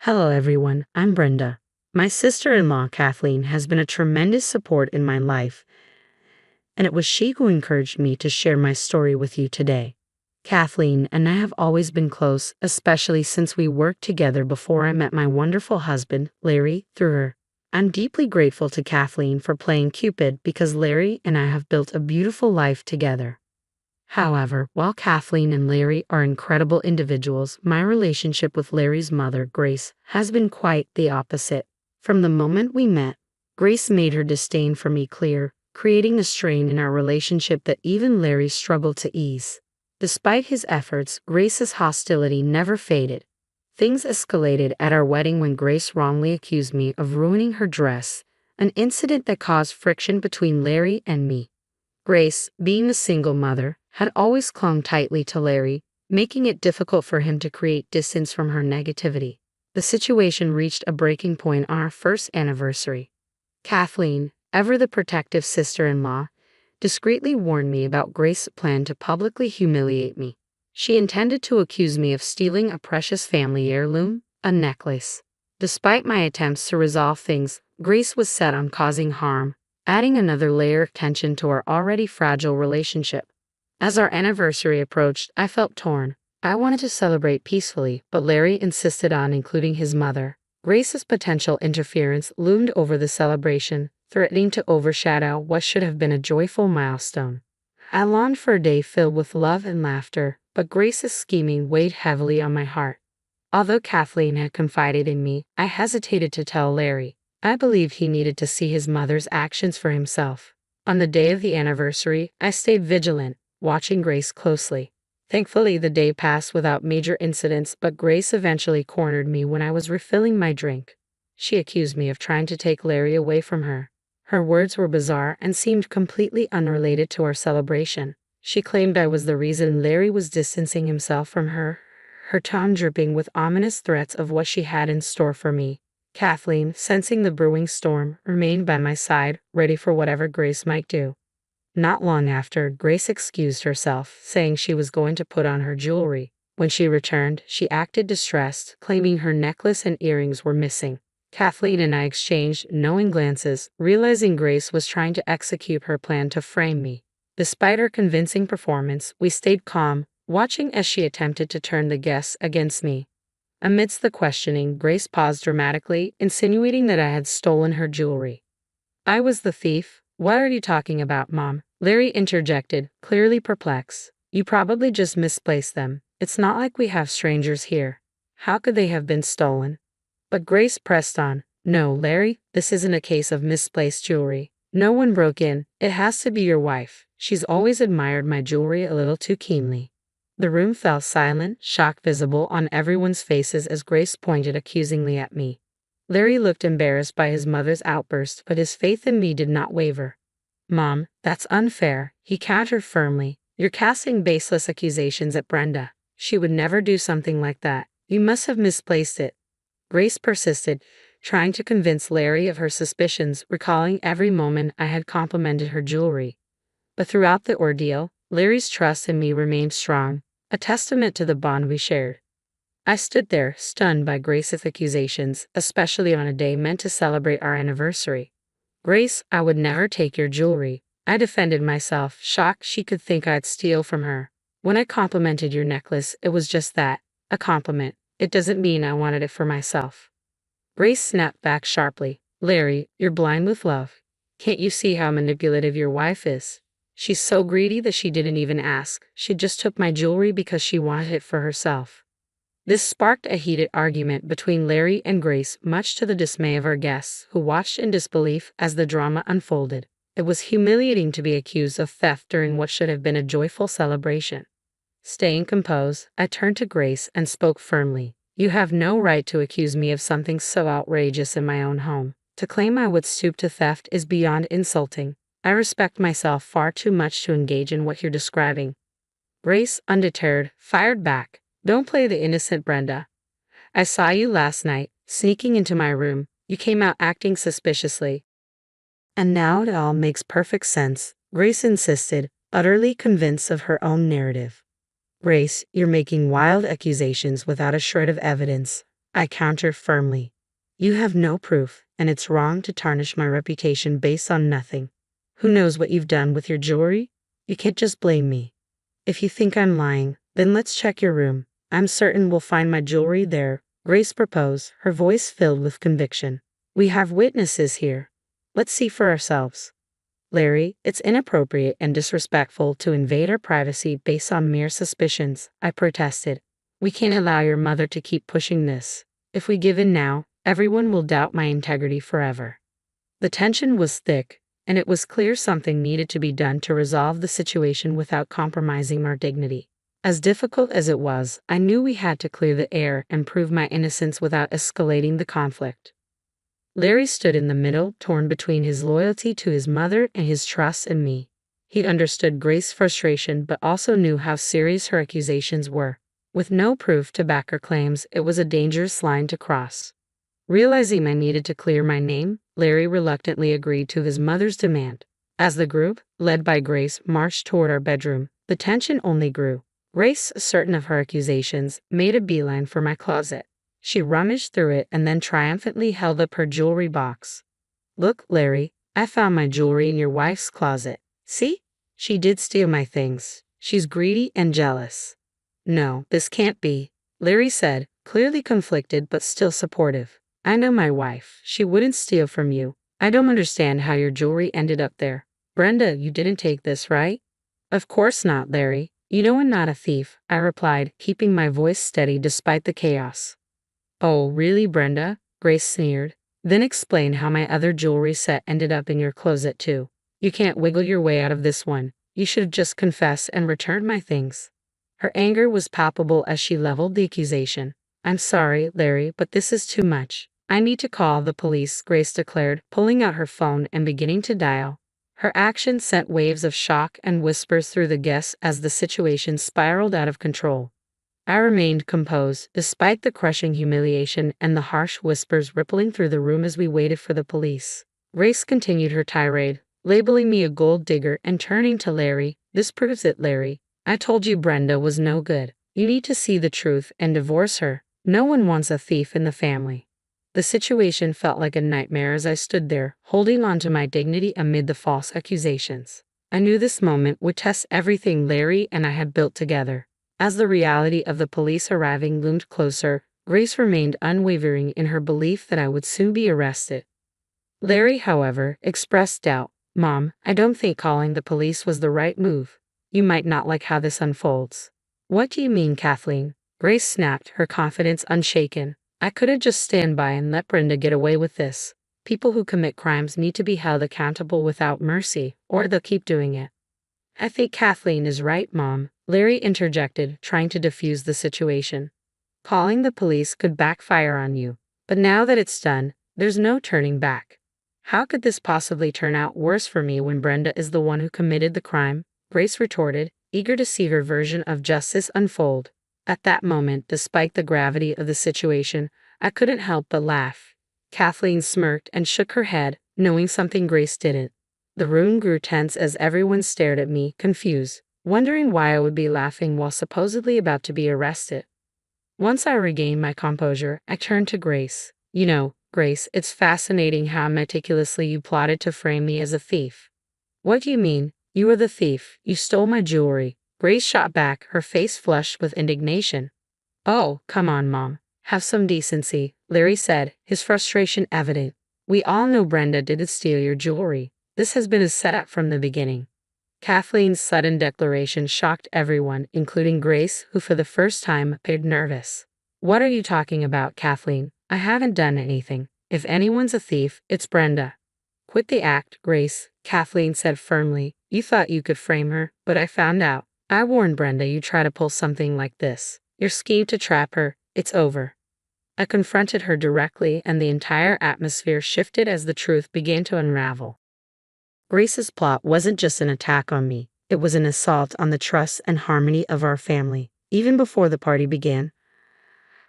Hello, everyone. I'm Brenda. My sister in law, Kathleen, has been a tremendous support in my life, and it was she who encouraged me to share my story with you today. Kathleen and I have always been close, especially since we worked together before I met my wonderful husband, Larry, through her. I'm deeply grateful to Kathleen for playing Cupid because Larry and I have built a beautiful life together. However, while Kathleen and Larry are incredible individuals, my relationship with Larry's mother, Grace, has been quite the opposite. From the moment we met, Grace made her disdain for me clear, creating a strain in our relationship that even Larry struggled to ease. Despite his efforts, Grace's hostility never faded. Things escalated at our wedding when Grace wrongly accused me of ruining her dress, an incident that caused friction between Larry and me. Grace, being a single mother, had always clung tightly to Larry, making it difficult for him to create distance from her negativity. The situation reached a breaking point on our first anniversary. Kathleen, ever the protective sister-in-law, discreetly warned me about Grace's plan to publicly humiliate me. She intended to accuse me of stealing a precious family heirloom, a necklace. Despite my attempts to resolve things, Grace was set on causing harm, adding another layer of tension to our already fragile relationship. As our anniversary approached, I felt torn. I wanted to celebrate peacefully, but Larry insisted on including his mother. Grace's potential interference loomed over the celebration, threatening to overshadow what should have been a joyful milestone. I longed for a day filled with love and laughter, but Grace's scheming weighed heavily on my heart. Although Kathleen had confided in me, I hesitated to tell Larry. I believed he needed to see his mother's actions for himself. On the day of the anniversary, I stayed vigilant, watching Grace closely. Thankfully, the day passed without major incidents, but Grace eventually cornered me when I was refilling my drink. She accused me of trying to take Larry away from her. Her words were bizarre and seemed completely unrelated to our celebration. She claimed I was the reason Larry was distancing himself from her, her tone dripping with ominous threats of what she had in store for me. Kathleen, sensing the brewing storm, remained by my side, ready for whatever Grace might do. Not long after, Grace excused herself, saying she was going to put on her jewelry. When she returned, she acted distressed, claiming her necklace and earrings were missing. Kathleen and I exchanged knowing glances, realizing Grace was trying to execute her plan to frame me. Despite her convincing performance, we stayed calm, watching as she attempted to turn the guests against me. Amidst the questioning, Grace paused dramatically, insinuating that I had stolen her jewelry. I was the thief. What are you talking about, Mom? Larry interjected, clearly perplexed. You probably just misplaced them. It's not like we have strangers here. How could they have been stolen? But Grace pressed on. No, Larry, this isn't a case of misplaced jewelry. No one broke in. It has to be your wife. She's always admired my jewelry a little too keenly. The room fell silent, shock visible on everyone's faces as Grace pointed accusingly at me. Larry looked embarrassed by his mother's outburst, but his faith in me did not waver. Mom, that's unfair, he countered firmly. You're casting baseless accusations at Brenda. She would never do something like that. You must have misplaced it. Grace persisted, trying to convince Larry of her suspicions, recalling every moment I had complimented her jewelry. But throughout the ordeal, Larry's trust in me remained strong, a testament to the bond we shared. I stood there, stunned by Grace's accusations, especially on a day meant to celebrate our anniversary. Grace, I would never take your jewelry. I defended myself, shocked she could think I'd steal from her. When I complimented your necklace, it was just that, a compliment. It doesn't mean I wanted it for myself. Grace snapped back sharply. Larry, you're blind with love. Can't you see how manipulative your wife is? She's so greedy that she didn't even ask. She just took my jewelry because she wanted it for herself. This sparked a heated argument between Larry and Grace, much to the dismay of our guests, who watched in disbelief as the drama unfolded. It was humiliating to be accused of theft during what should have been a joyful celebration. Staying composed, I turned to Grace and spoke firmly. You have no right to accuse me of something so outrageous in my own home. To claim I would stoop to theft is beyond insulting. I respect myself far too much to engage in what you're describing. Grace, undeterred, fired back. Don't play the innocent, Brenda. I saw you last night, sneaking into my room. You came out acting suspiciously. And now it all makes perfect sense, Grace insisted, utterly convinced of her own narrative. Grace, you're making wild accusations without a shred of evidence. I counter firmly. You have no proof, and it's wrong to tarnish my reputation based on nothing. Who knows what you've done with your jewelry? You can't just blame me. If you think I'm lying, then let's check your room. I'm certain we'll find my jewelry there, Grace proposed, her voice filled with conviction. We have witnesses here. Let's see for ourselves. Larry, it's inappropriate and disrespectful to invade our privacy based on mere suspicions, I protested. We can't allow your mother to keep pushing this. If we give in now, everyone will doubt my integrity forever. The tension was thick, and it was clear something needed to be done to resolve the situation without compromising our dignity. As difficult as it was, I knew we had to clear the air and prove my innocence without escalating the conflict. Larry stood in the middle, torn between his loyalty to his mother and his trust in me. He understood Grace's frustration but also knew how serious her accusations were. With no proof to back her claims, it was a dangerous line to cross. Realizing I needed to clear my name, Larry reluctantly agreed to his mother's demand. As the group, led by Grace, marched toward our bedroom, the tension only grew. Grace, certain of her accusations, made a beeline for my closet. She rummaged through it and then triumphantly held up her jewelry box. Look, Larry, I found my jewelry in your wife's closet. See? She did steal my things. She's greedy and jealous. No, this can't be, Larry said, clearly conflicted but still supportive. I know my wife. She wouldn't steal from you. I don't understand how your jewelry ended up there. Brenda, you didn't take this, right? Of course not, Larry. You know I'm not a thief, I replied, keeping my voice steady despite the chaos. Oh, really, Brenda? Grace sneered. Then explain how my other jewelry set ended up in your closet too. You can't wiggle your way out of this one. You should have just confessed and returned my things. Her anger was palpable as she leveled the accusation. I'm sorry, Larry, but this is too much. I need to call the police, Grace declared, pulling out her phone and beginning to dial. Her action sent waves of shock and whispers through the guests as the situation spiraled out of control. I remained composed, despite the crushing humiliation and the harsh whispers rippling through the room as we waited for the police. Grace continued her tirade, labeling me a gold digger and turning to Larry. This proves it, Larry. I told you Brenda was no good. You need to see the truth and divorce her. No one wants a thief in the family. The situation felt like a nightmare as I stood there, holding on to my dignity amid the false accusations. I knew this moment would test everything Larry and I had built together. As the reality of the police arriving loomed closer, Grace remained unwavering in her belief that I would soon be arrested. Larry, however, expressed doubt. Mom, I don't think calling the police was the right move. You might not like how this unfolds. What do you mean, Kathleen? Grace snapped, her confidence unshaken. I couldn't just stand by and let Brenda get away with this. People who commit crimes need to be held accountable without mercy, or they'll keep doing it. I think Kathleen is right, Mom, Larry interjected, trying to defuse the situation. Calling the police could backfire on you, but now that it's done, there's no turning back. How could this possibly turn out worse for me when Brenda is the one who committed the crime? Grace retorted, eager to see her version of justice unfold. At that moment, despite the gravity of the situation, I couldn't help but laugh. Kathleen smirked and shook her head, knowing something Grace didn't. The room grew tense as everyone stared at me, confused, wondering why I would be laughing while supposedly about to be arrested. Once I regained my composure, I turned to Grace. You know, Grace, it's fascinating how meticulously you plotted to frame me as a thief. What do you mean? You were the thief. You stole my jewelry. Grace shot back, her face flushed with indignation. Oh, come on, Mom. Have some decency, Larry said, his frustration evident. We all know Brenda didn't steal your jewelry. This has been a setup from the beginning. Kathleen's sudden declaration shocked everyone, including Grace, who for the first time appeared nervous. What are you talking about, Kathleen? I haven't done anything. If anyone's a thief, it's Brenda. Quit the act, Grace, Kathleen said firmly. You thought you could frame her, but I found out. I warned Brenda you'd try to pull something like this. Your scheme to trap her, it's over. I confronted her directly, and the entire atmosphere shifted as the truth began to unravel. Grace's plot wasn't just an attack on me. It was an assault on the trust and harmony of our family. Even before the party began,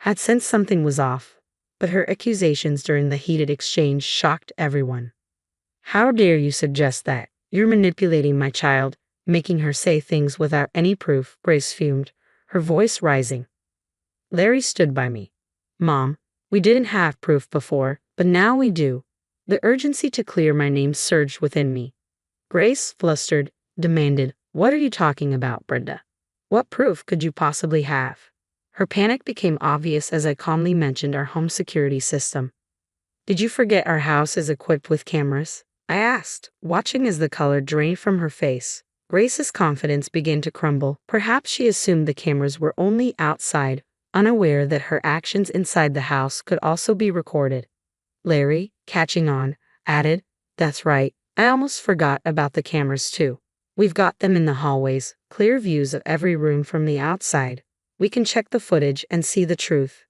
I had sensed something was off, but her accusations during the heated exchange shocked everyone. How dare you suggest that? You're manipulating my child, making her say things without any proof, Grace fumed, her voice rising. Larry stood by me. Mom, We didn't have proof before, but now we do. The urgency to clear my name surged within me. Grace, flustered, demanded, "What are you talking about, Brenda? What proof could you possibly have?" Her panic became obvious as I calmly mentioned our home security system. "Did you forget our house is equipped with cameras?" I asked, watching as the color drained from her face. Grace's confidence began to crumble. Perhaps she assumed the cameras were only outside, unaware that her actions inside the house could also be recorded. Larry, catching on, added, "That's right, I almost forgot about the cameras too. We've got them in the hallways, clear views of every room from the outside. We can check the footage and see the truth."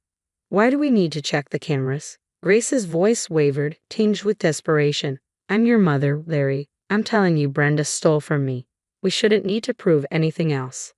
"Why do we need to check the cameras?" Grace's voice wavered, tinged with desperation. "I'm your mother, Larry. I'm telling you Brenda stole from me. We shouldn't need to prove anything else."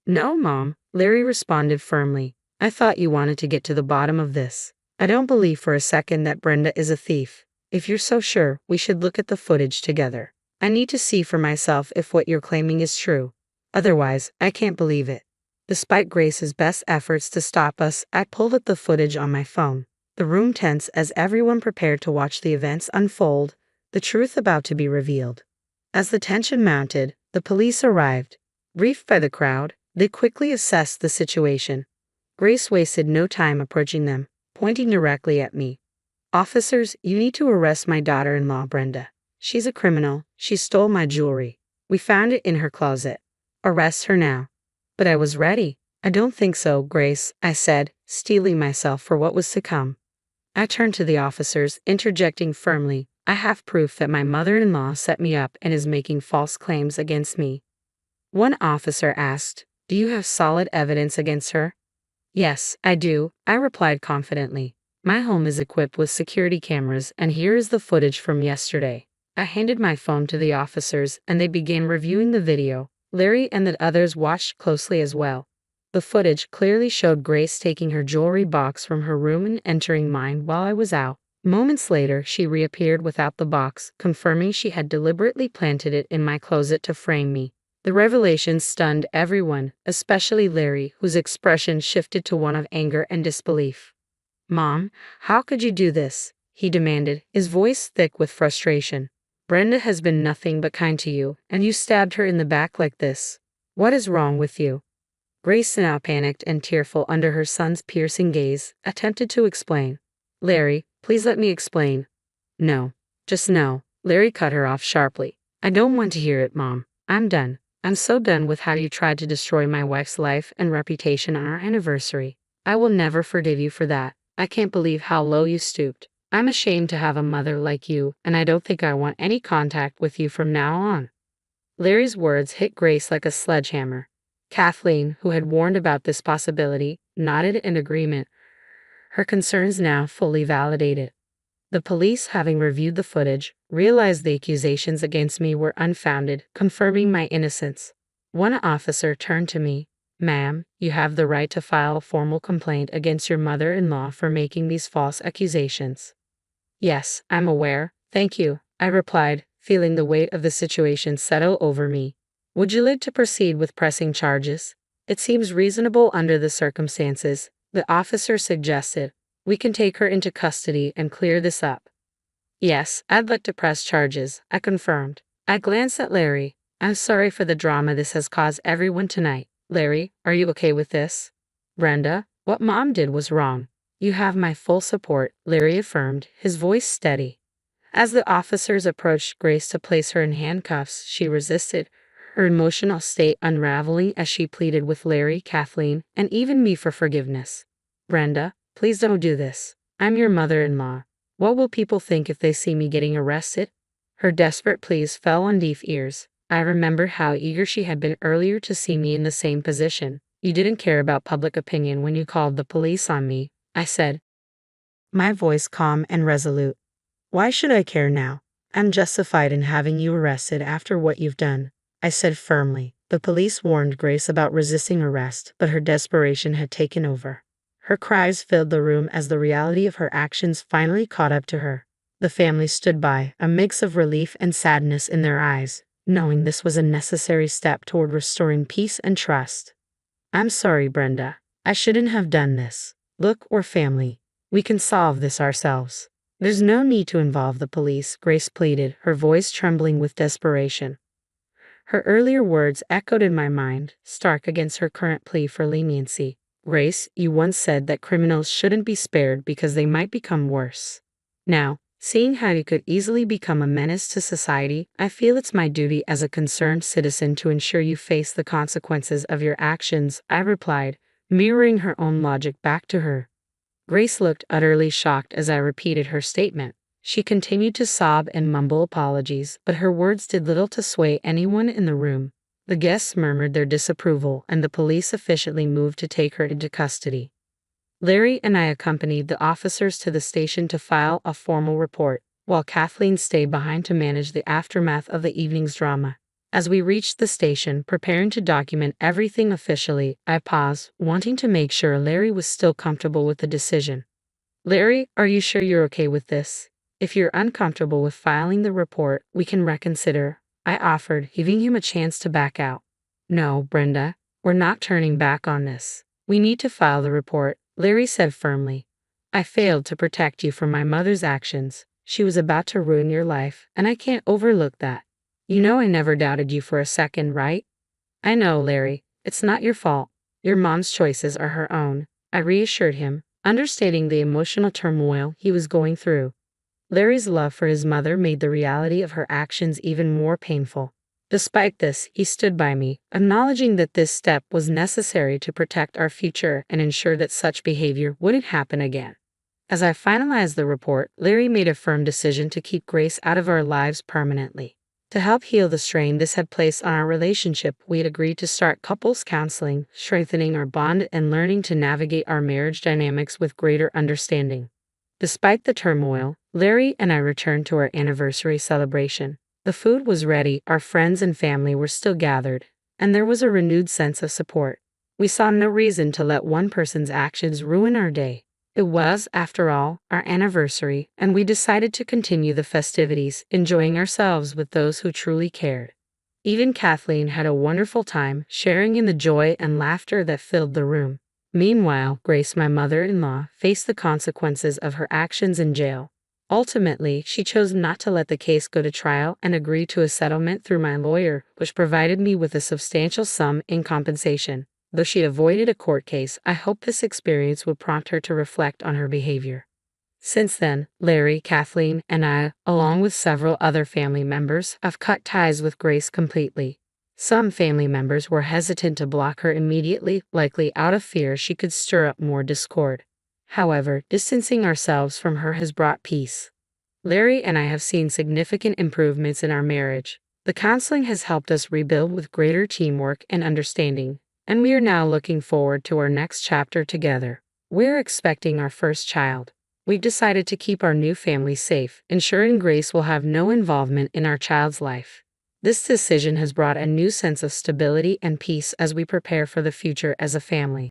"No, Mom," Larry responded firmly. "I thought you wanted to get to the bottom of this. I don't believe for a second that Brenda is a thief. If you're so sure, we should look at the footage together. I need to see for myself if what you're claiming is true. Otherwise, I can't believe it." Despite Grace's best efforts to stop us, I pulled up the footage on my phone. The room tense as everyone prepared to watch the events unfold, the truth about to be revealed. As the tension mounted, the police arrived. Briefed by the crowd, they quickly assessed the situation. Grace wasted no time approaching them, pointing directly at me. "Officers, you need to arrest my daughter-in-law, Brenda. She's a criminal. She stole my jewelry. We found it in her closet. Arrest her now." But I was ready. "I don't think so, Grace," I said, steeling myself for what was to come. I turned to the officers, interjecting firmly, "I have proof that my mother-in-law set me up and is making false claims against me." One officer asked, "Do you have solid evidence against her?" "Yes, I do," I replied confidently. "My home is equipped with security cameras, and here is the footage from yesterday." I handed my phone to the officers, and they began reviewing the video. Larry and the others watched closely as well. The footage clearly showed Grace taking her jewelry box from her room and entering mine while I was out. Moments later, she reappeared without the box, confirming she had deliberately planted it in my closet to frame me. The revelation stunned everyone, especially Larry, whose expression shifted to one of anger and disbelief. "Mom, how could you do this?" he demanded, his voice thick with frustration. "Brenda has been nothing but kind to you, and you stabbed her in the back like this. What is wrong with you?" Grace, now panicked and tearful under her son's piercing gaze, attempted to explain. "Larry, please let me explain." "No. Just no." Larry cut her off sharply. "I don't want to hear it, Mom. I'm done. I'm so done with how you tried to destroy my wife's life and reputation on our anniversary. I will never forgive you for that. I can't believe how low you stooped. I'm ashamed to have a mother like you, and I don't think I want any contact with you from now on." Larry's words hit Grace like a sledgehammer. Kathleen, who had warned about this possibility, nodded in agreement, her concerns now fully validated. The police, having reviewed the footage, realized the accusations against me were unfounded, confirming my innocence. One officer turned to me. "Ma'am, you have the right to file a formal complaint against your mother-in-law for making these false accusations." "Yes, I'm aware. Thank you," I replied, feeling the weight of the situation settle over me. "Would you like to proceed with pressing charges?" "It seems reasonable under the circumstances," the officer suggested. "We can take her into custody and clear this up." "Yes, I'd like to press charges," I confirmed. I glanced at Larry. "I'm sorry for the drama this has caused everyone tonight. Larry, are you okay with this?" "Brenda, what Mom did was wrong. You have my full support," Larry affirmed, his voice steady. As the officers approached Grace to place her in handcuffs, she resisted, her emotional state unraveling as she pleaded with Larry, Kathleen, and even me for forgiveness. "Brenda, please don't do this. I'm your mother-in-law. What will people think if they see me getting arrested?" Her desperate pleas fell on deaf ears. I remembered how eager she had been earlier to see me in the same position. "You didn't care about public opinion when you called the police on me," I said, my voice calm and resolute. "Why should I care now? I'm justified in having you arrested after what you've done," I said firmly. The police warned Grace about resisting arrest, but her desperation had taken over. Her cries filled the room as the reality of her actions finally caught up to her. The family stood by, a mix of relief and sadness in their eyes, knowing this was a necessary step toward restoring peace and trust. "I'm sorry, Brenda. I shouldn't have done this. Look, we're family. We can solve this ourselves. There's no need to involve the police, Grace pleaded, her voice trembling with desperation. Her earlier words echoed in my mind, stark against her current plea for leniency. Grace, you once said that criminals shouldn't be spared because they might become worse. Now, seeing how you could easily become a menace to society, I feel it's my duty as a concerned citizen to ensure you face the consequences of your actions, I replied, mirroring her own logic back to her. Grace looked utterly shocked as I repeated her statement. She continued to sob and mumble apologies, but her words did little to sway anyone in the room. The guests murmured their disapproval, and the police officially moved to take her into custody. Larry and I accompanied the officers to the station to file a formal report, while Kathleen stayed behind to manage the aftermath of the evening's drama. As we reached the station, preparing to document everything officially, I paused, wanting to make sure Larry was still comfortable with the decision. Larry, are you sure you're okay with this? If you're uncomfortable with filing the report, we can reconsider, I offered, giving him a chance to back out. No, Brenda, we're not turning back on this. We need to file the report, Larry said firmly. I failed to protect you from my mother's actions. She was about to ruin your life, and I can't overlook that. You know I never doubted you for a second, right? I know, Larry. It's not your fault. Your mom's choices are her own, I reassured him, understating the emotional turmoil he was going through. Larry's love for his mother made the reality of her actions even more painful. Despite this, he stood by me, acknowledging that this step was necessary to protect our future and ensure that such behavior wouldn't happen again. As I finalized the report, Larry made a firm decision to keep Grace out of our lives permanently. To help heal the strain this had placed on our relationship, we had agreed to start couples counseling, strengthening our bond and learning to navigate our marriage dynamics with greater understanding. Despite the turmoil, Larry and I returned to our anniversary celebration. The food was ready, our friends and family were still gathered, and there was a renewed sense of support. We saw no reason to let one person's actions ruin our day. It was, after all, our anniversary, and we decided to continue the festivities, enjoying ourselves with those who truly cared. Even Kathleen had a wonderful time, sharing in the joy and laughter that filled the room. Meanwhile, Grace, my mother-in-law, faced the consequences of her actions in jail. Ultimately, she chose not to let the case go to trial and agreed to a settlement through my lawyer, which provided me with a substantial sum in compensation. Though she avoided a court case, I hope this experience would prompt her to reflect on her behavior. Since then, Larry, Kathleen, and I, along with several other family members, have cut ties with Grace completely. Some family members were hesitant to block her immediately, likely out of fear she could stir up more discord. However, distancing ourselves from her has brought peace. Larry and I have seen significant improvements in our marriage. The counseling has helped us rebuild with greater teamwork and understanding, and we are now looking forward to our next chapter together. We're expecting our first child. We've decided to keep our new family safe, ensuring Grace will have no involvement in our child's life. This decision has brought a new sense of stability and peace as we prepare for the future as a family.